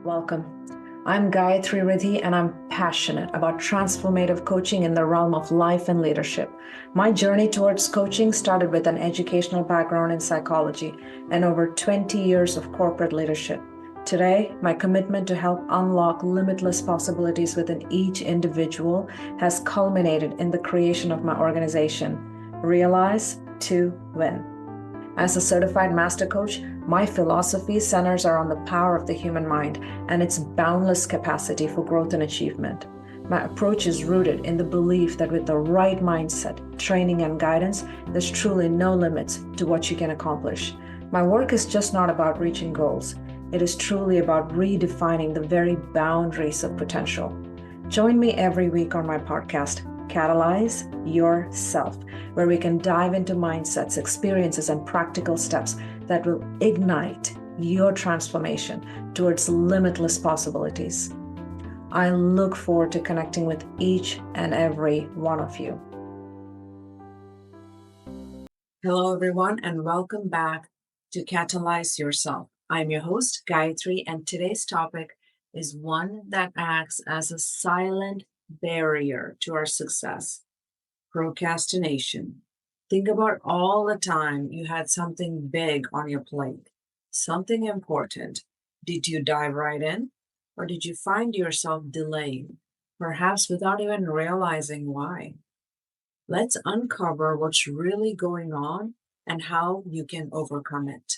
Welcome. I'm Gayathri and I'm passionate about transformative coaching in the realm of life and leadership. My journey towards coaching started with an educational background in psychology and over 20 years of corporate leadership. Today, my commitment to help unlock limitless possibilities within each individual has culminated in the creation of my organization, Realize to Win. As a certified master coach, my philosophy centers around the power of the human mind and its boundless capacity for growth and achievement. My approach is rooted in the belief that with the right mindset, training, and guidance, there's truly no limits to what you can accomplish. My work is just not about reaching goals. It is truly about redefining the very boundaries of potential. Join me every week on my podcast, Catalyze Your Self, where we can dive into mindsets, experiences, and practical steps that will ignite your transformation towards limitless possibilities. I look forward to connecting with each and every one of you. Hello, everyone, and welcome back to Catalyze Yourself. I'm your host, Gayathri, and today's topic is one that acts as a silent barrier to our success: procrastination. Think about all the time you had something big on your plate, something important. Did you dive right in, or did you find yourself delaying, perhaps without even realizing why? Let's uncover what's really going on and how you can overcome it.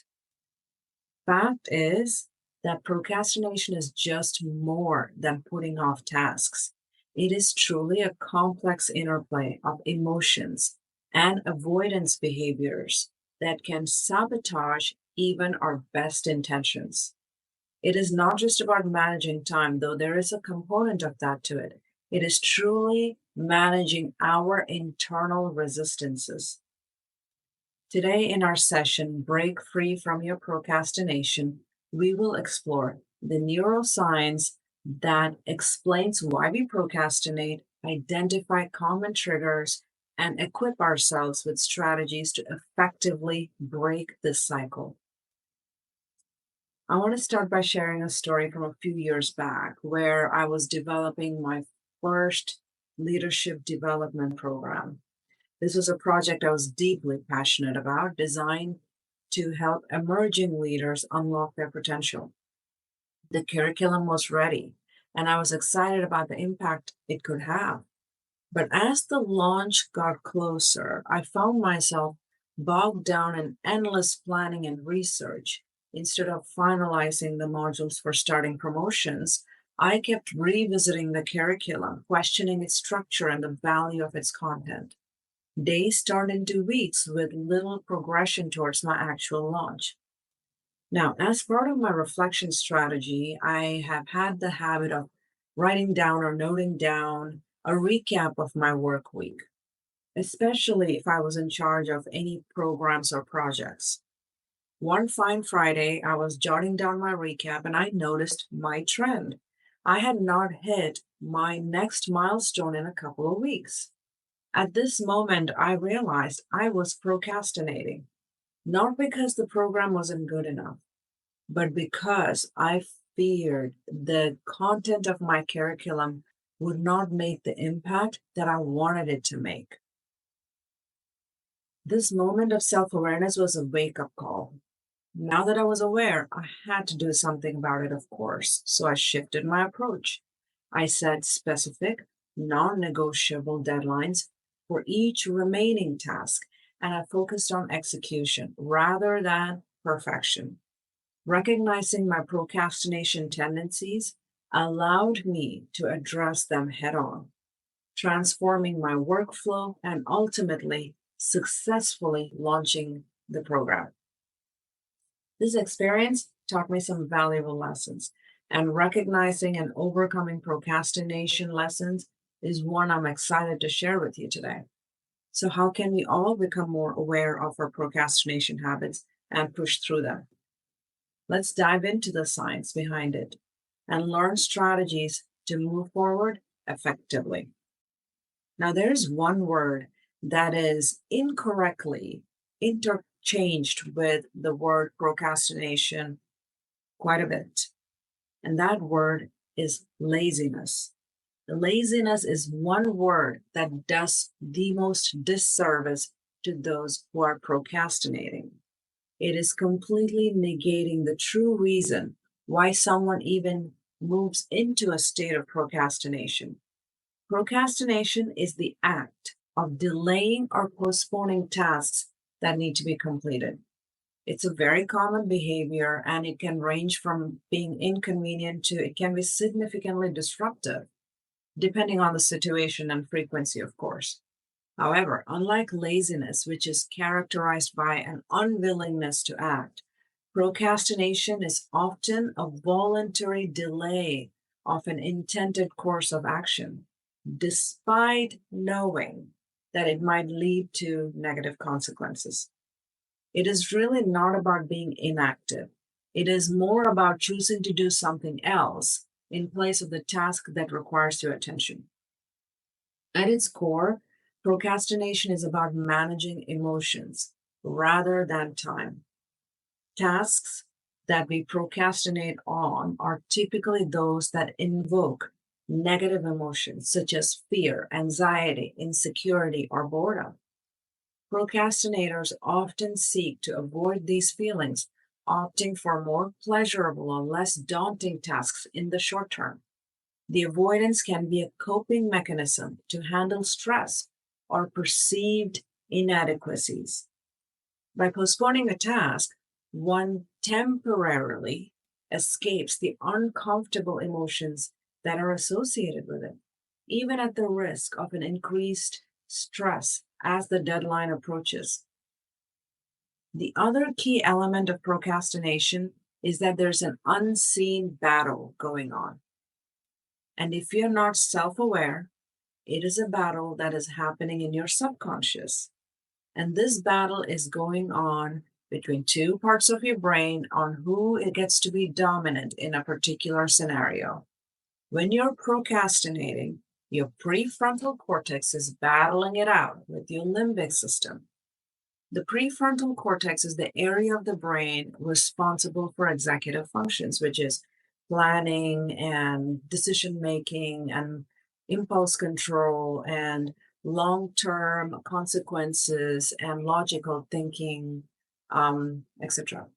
Fact is that procrastination is just more than putting off tasks. It is truly a complex interplay of emotions and avoidance behaviors that can sabotage even our best intentions. It is not just about managing time, though there is a component of that to it. It is truly managing our internal resistances. Today, in our session, Break Free from Your Procrastination, we will explore the neuroscience that explains why we procrastinate, identify common triggers, and equip ourselves with strategies to effectively break this cycle. I want to start by sharing a story from a few years back where I was developing my first leadership development program. This was a project I was deeply passionate about, designed to help emerging leaders unlock their potential. The curriculum was ready, and I was excited about the impact it could have. But as the launch got closer, I found myself bogged down in endless planning and research. Instead of finalizing the modules for starting promotions, I kept revisiting the curriculum, questioning its structure and the value of its content. Days turned into weeks with little progression towards my actual launch. Now, as part of my reflection strategy, I have had the habit of writing down or noting down a recap of my work week, especially if I was in charge of any programs or projects. One fine Friday, I was jotting down my recap and I noticed my trend. I had not hit my next milestone in a couple of weeks. At this moment, I realized I was procrastinating, not because the program wasn't good enough, but because I feared the content of my curriculum would not make the impact that I wanted it to make. This moment of self awareness was a wake up call. Now that I was aware, I had to do something about it, of course, so I shifted my approach. I set specific, non negotiable deadlines for each remaining task, and I focused on execution rather than perfection. Recognizing my procrastination tendencies allowed me to address them head on, transforming my workflow and ultimately successfully launching the program. This experience taught me some valuable lessons, and recognizing and overcoming procrastination lessons is one I'm excited to share with you today. So, how can we all become more aware of our procrastination habits and push through them? Let's dive into the science behind it and learn strategies to move forward effectively. Now, there's one word that is incorrectly interchanged with the word procrastination quite a bit. and that word is laziness. Laziness is one word that does the most disservice to those who are procrastinating. It is completely negating the true reason why someone even moves into a state of procrastination. Procrastination is the act of delaying or postponing tasks that need to be completed. It's a very common behavior and it can range from being inconvenient to it can be significantly disruptive, depending on the situation and frequency, of course. However, unlike laziness, which is characterized by an unwillingness to act, procrastination is often a voluntary delay of an intended course of action, despite knowing that it might lead to negative consequences. It is really not about being inactive. It is more about choosing to do something else in place of the task that requires your attention. At its core, procrastination is about managing emotions rather than time. Tasks that we procrastinate on are typically those that invoke negative emotions such as fear, anxiety, insecurity, or boredom. Procrastinators often seek to avoid these feelings, opting for more pleasurable or less daunting tasks in the short term. The avoidance can be a coping mechanism to handle stress or perceived inadequacies. By postponing a task, one temporarily escapes the uncomfortable emotions that are associated with it, even at the risk of an increased stress as the deadline approaches. The other key element of procrastination is that there's an unseen battle going on. And if you're not self aware, it is a battle that is happening in your subconscious. And this battle is going on between two parts of your brain on who it gets to be dominant in a particular scenario. When you're procrastinating, your prefrontal cortex is battling it out with your limbic system. The prefrontal cortex is the area of the brain responsible for executive functions, which is planning and decision making and impulse control and long term consequences and logical thinking, etc.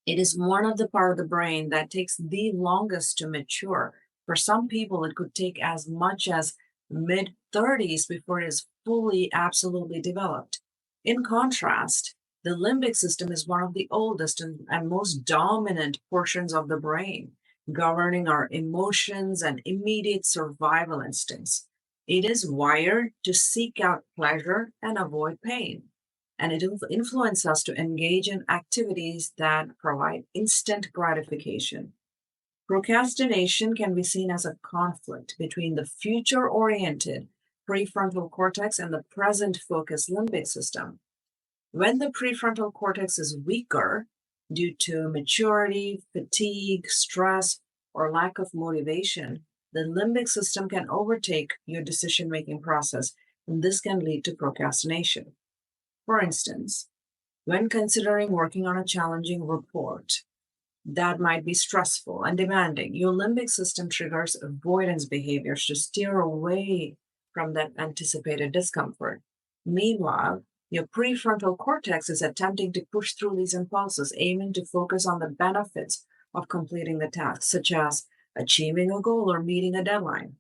It is one of the part of the brain that takes the longest to mature. For some people, it could take as much as mid 30s before it is fully, absolutely developed. In contrast, the limbic system is one of the oldest and most dominant portions of the brain, governing our emotions and immediate survival instincts. It is wired to seek out pleasure and avoid pain, and it influences us to engage in activities that provide instant gratification. Procrastination can be seen as a conflict between the future oriented prefrontal cortex and the present focused limbic system. When the prefrontal cortex is weaker due to maturity, fatigue, stress, or lack of motivation, the limbic system can overtake your decision making process, and this can lead to procrastination. For instance, when considering working on a challenging report that might be stressful and demanding, your limbic system triggers avoidance behaviors to steer away from that anticipated discomfort. Meanwhile, your prefrontal cortex is attempting to push through these impulses, aiming to focus on the benefits of completing the task, such as achieving a goal or meeting a deadline.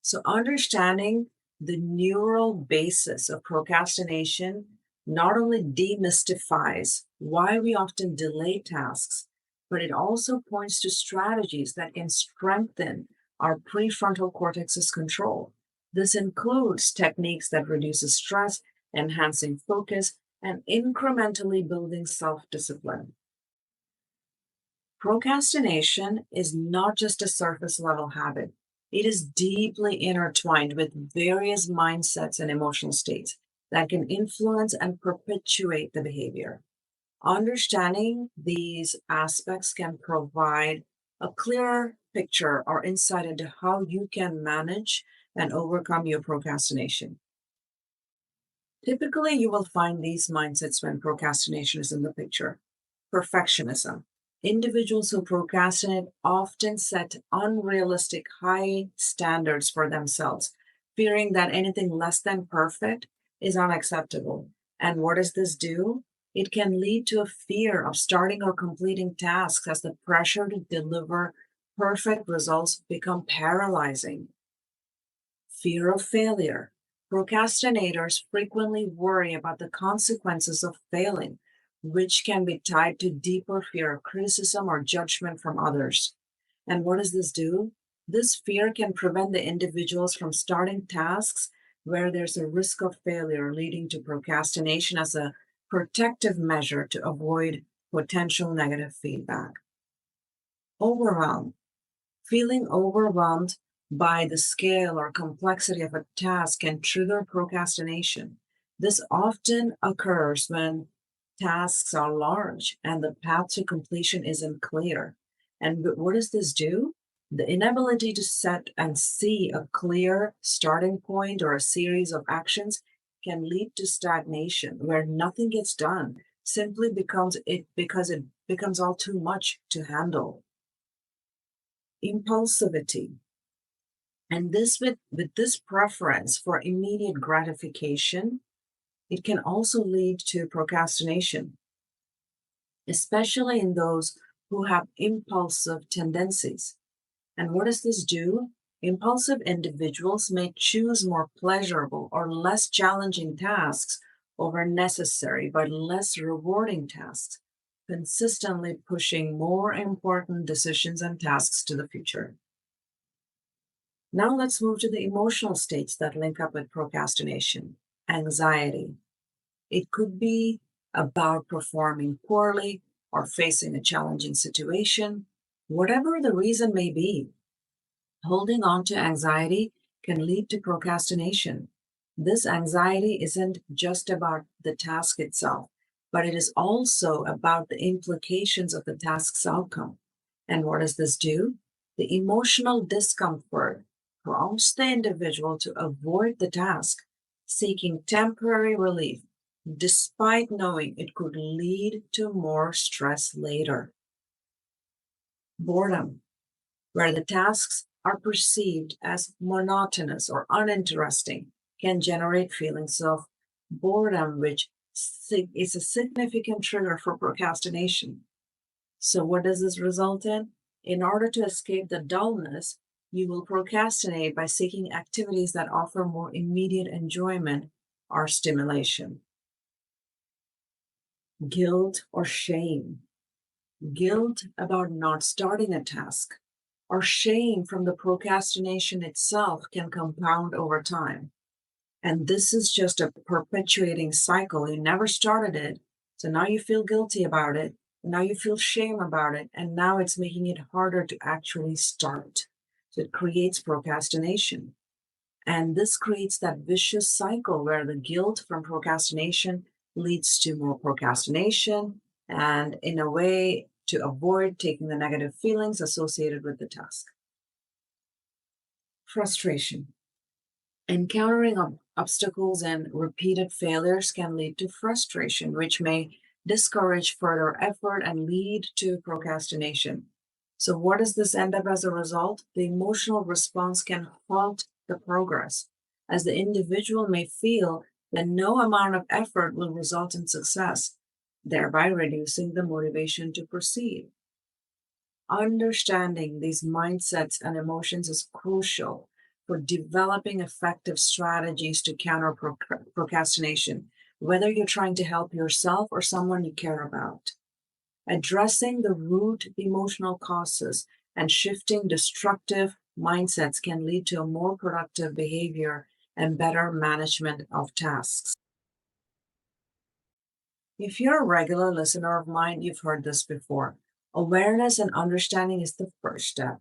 So, understanding the neural basis of procrastination not only demystifies why we often delay tasks, but it also points to strategies that can strengthen our prefrontal cortex's control. This includes techniques that reduces stress, enhancing focus, and incrementally building self-discipline. Procrastination is not just a surface level habit. It is deeply intertwined with various mindsets and emotional states that can influence and perpetuate the behavior. Understanding these aspects can provide a clearer picture or insight into how you can manage and overcome your procrastination. Typically, you will find these mindsets when procrastination is in the picture. Perfectionism. Individuals who procrastinate often set unrealistic high standards for themselves, fearing that anything less than perfect is unacceptable. And what does this do? It can lead to a fear of starting or completing tasks as the pressure to deliver perfect results become paralyzing. Fear of failure. Procrastinators frequently worry about the consequences of failing, which can be tied to deeper fear of criticism or judgment from others. And what does this do? This fear can prevent the individuals from starting tasks where there's a risk of failure, leading to procrastination as a protective measure to avoid potential negative feedback. Overwhelm. Feeling overwhelmed by the scale or complexity of a task can trigger procrastination. This often occurs when tasks are large and the path to completion isn't clear. And what does this do? The inability to set and see a clear starting point or a series of actions can lead to stagnation where nothing gets done simply because it becomes all too much to handle. Impulsivity. And with this preference for immediate gratification, it can also lead to procrastination, especially in those who have impulsive tendencies. And what does this do? Impulsive individuals may choose more pleasurable or less challenging tasks over necessary but less rewarding tasks, consistently pushing more important decisions and tasks to the future. Now let's move to the emotional states that link up with procrastination. Anxiety. It could be about performing poorly or facing a challenging situation. Whatever the reason may be, holding on to anxiety can lead to procrastination. This anxiety isn't just about the task itself, but it is also about the implications of the task's outcome. And what does this do? The emotional discomfort prompts the individual to avoid the task, seeking temporary relief, despite knowing it could lead to more stress later. Boredom, where the tasks are perceived as monotonous or uninteresting, can generate feelings of boredom, which is a significant trigger for procrastination. So, what does this result in? In order to escape the dullness, you will procrastinate by seeking activities that offer more immediate enjoyment or stimulation. Guilt or shame. Guilt about not starting a task or shame from the procrastination itself can compound over time. And this is just a perpetuating cycle. You never started it. So now you feel guilty about it. Now you feel shame about it. And now it's making it harder to actually start. So it creates procrastination. And this creates that vicious cycle where the guilt from procrastination leads to more procrastination and, in a way, to avoid taking the negative feelings associated with the task. Frustration. Encountering obstacles and repeated failures can lead to frustration, which may discourage further effort and lead to procrastination. So, what does this end up as a result? The emotional response can halt the progress, as the individual may feel that no amount of effort will result in success, thereby reducing the motivation to proceed. Understanding these mindsets and emotions is crucial for developing effective strategies to counter procrastination, whether you're trying to help yourself or someone you care about. Addressing the root emotional causes and shifting destructive mindsets can lead to a more productive behavior and better management of tasks. If you're a regular listener of mine, you've heard this before. Awareness and understanding is the first step.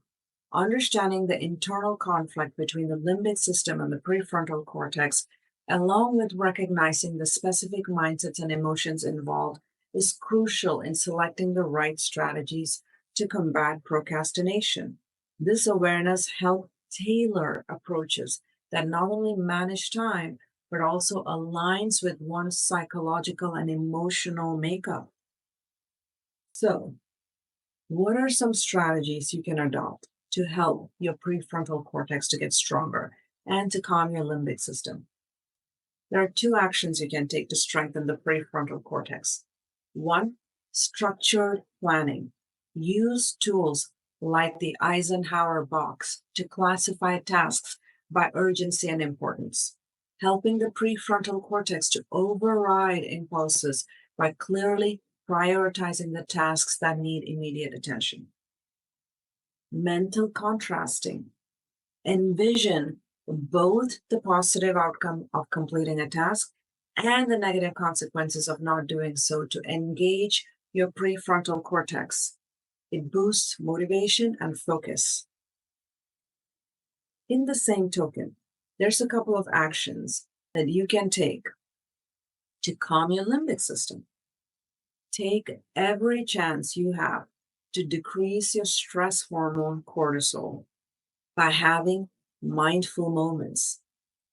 Understanding the internal conflict between the limbic system and the prefrontal cortex, along with recognizing the specific mindsets and emotions involved, is crucial in selecting the right strategies to combat procrastination. This awareness helps tailor approaches that not only manage time, but also aligns with one's psychological and emotional makeup. So, What are some strategies you can adopt to help your prefrontal cortex to get stronger and to calm your limbic system? There are two actions you can take to strengthen the prefrontal cortex. One, structured planning. Use tools like the Eisenhower box to classify tasks by urgency and importance, helping the prefrontal cortex to override impulses by clearly prioritizing the tasks that need immediate attention. Mental contrasting. Envision both the positive outcome of completing a task and the negative consequences of not doing so to engage your prefrontal cortex. It boosts motivation and focus. In the same token, there's a couple of actions that you can take to calm your limbic system. Take every chance you have to decrease your stress hormone cortisol by having mindful moments.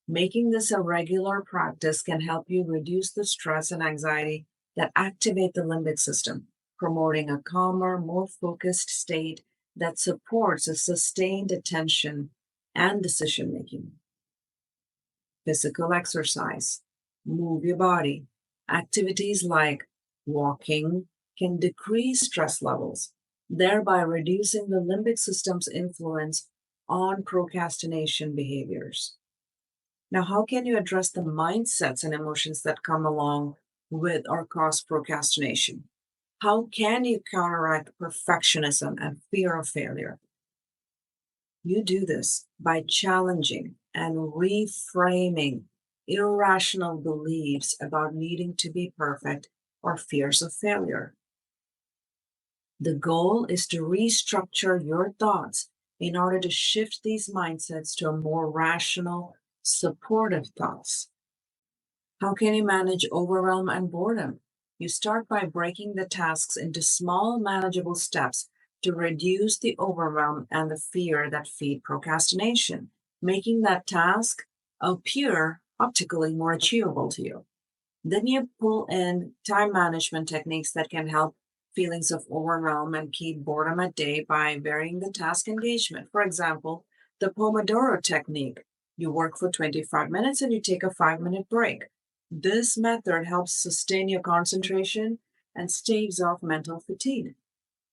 Making this a regular practice can help you reduce the stress and anxiety that activate the limbic system, promoting a calmer, more focused state that supports a sustained attention and decision making. Physical exercise. Move your body. Activities like walking can decrease stress levels, thereby reducing the limbic system's influence on procrastination behaviors. Now, how can you address the mindsets and emotions that come along with or cause procrastination? How can you counteract perfectionism and fear of failure? You do this by challenging and reframing irrational beliefs about needing to be perfect or fears of failure. The goal is to restructure your thoughts in order to shift these mindsets to a more rational, supportive thoughts. How can you manage overwhelm and boredom? You start by breaking the tasks into small, manageable steps to reduce the overwhelm and the fear that feed procrastination, making that task appear optically more achievable to you. Then you pull in time management techniques that can help feelings of overwhelm and keep boredom at bay by varying the task engagement. For example, the Pomodoro technique. You work for 25 minutes and you take a 5-minute break. This method helps sustain your concentration and staves off mental fatigue.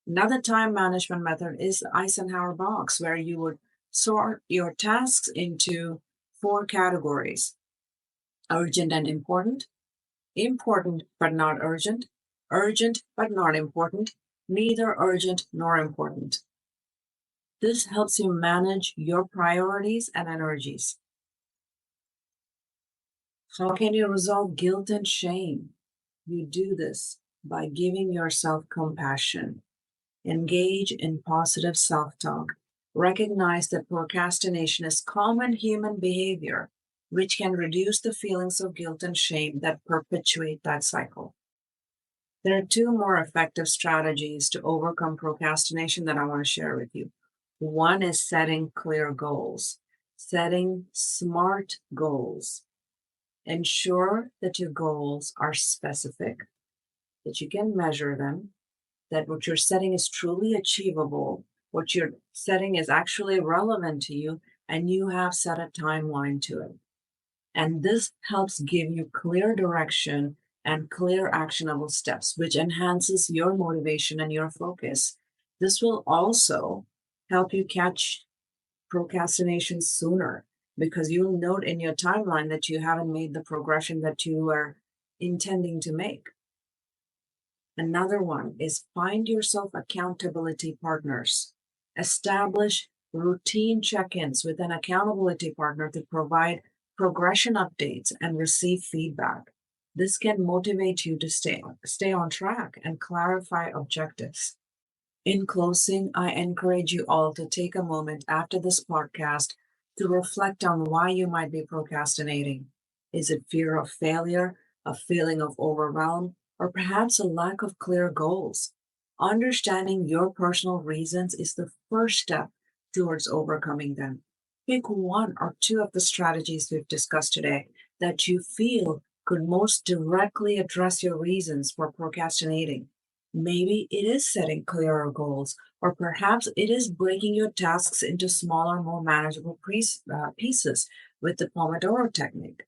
Another time management method is the Eisenhower box, where you would sort your tasks into 4 categories: urgent and important, important but not urgent, urgent but not important, neither urgent nor important. This helps you manage your priorities and energies. How can you resolve guilt and shame? You do this by giving yourself compassion. Engage in positive self talk. Recognize that procrastination is common human behavior, which can reduce the feelings of guilt and shame that perpetuate that cycle. There are 2 more effective strategies to overcome procrastination that I want to share with you. One is setting clear goals, setting SMART goals. Ensure that your goals are specific, that you can measure them, that what you're setting is truly achievable, what you're setting is actually relevant to you, and you have set a timeline to it. And this helps give you clear direction and clear actionable steps, which enhances your motivation and your focus. This will also help you catch procrastination sooner, because you'll note in your timeline that you haven't made the progression that you were intending to make. Another one is find yourself accountability partners. Establish routine check-ins with an accountability partner to provide progression updates and receive feedback. This can motivate you to stay on track and clarify objectives. In closing, I encourage you all to take a moment after this podcast to reflect on why you might be procrastinating. Is it fear of failure, a feeling of overwhelm, or perhaps a lack of clear goals? Understanding your personal reasons is the first step towards overcoming them. Pick 1 or 2 of the strategies we've discussed today that you feel could most directly address your reasons for procrastinating. Maybe it is setting clearer goals, or perhaps it is breaking your tasks into smaller, more manageable pieces with the Pomodoro technique.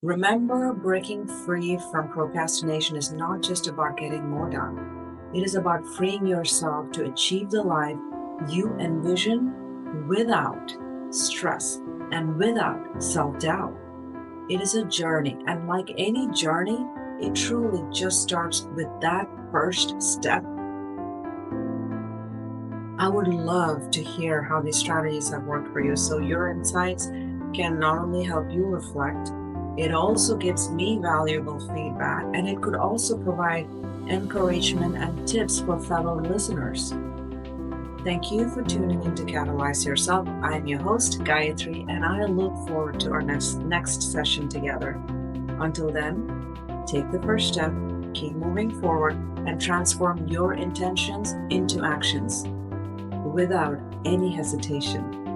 Remember, breaking free from procrastination is not just about getting more done. It is about freeing yourself to achieve the life you envision without stress and without self doubt. It is a journey, and like any journey, it truly just starts with that first step. I would love to hear how these strategies have worked for you, so your insights can not only help you reflect, it also gives me valuable feedback, and it could also provide encouragement and tips for fellow listeners. Thank you for tuning in to Catalyze Yourself. I'm your host, Gayathri, and I look forward to our next session together. Until then, take the first step, keep moving forward, and transform your intentions into actions without any hesitation.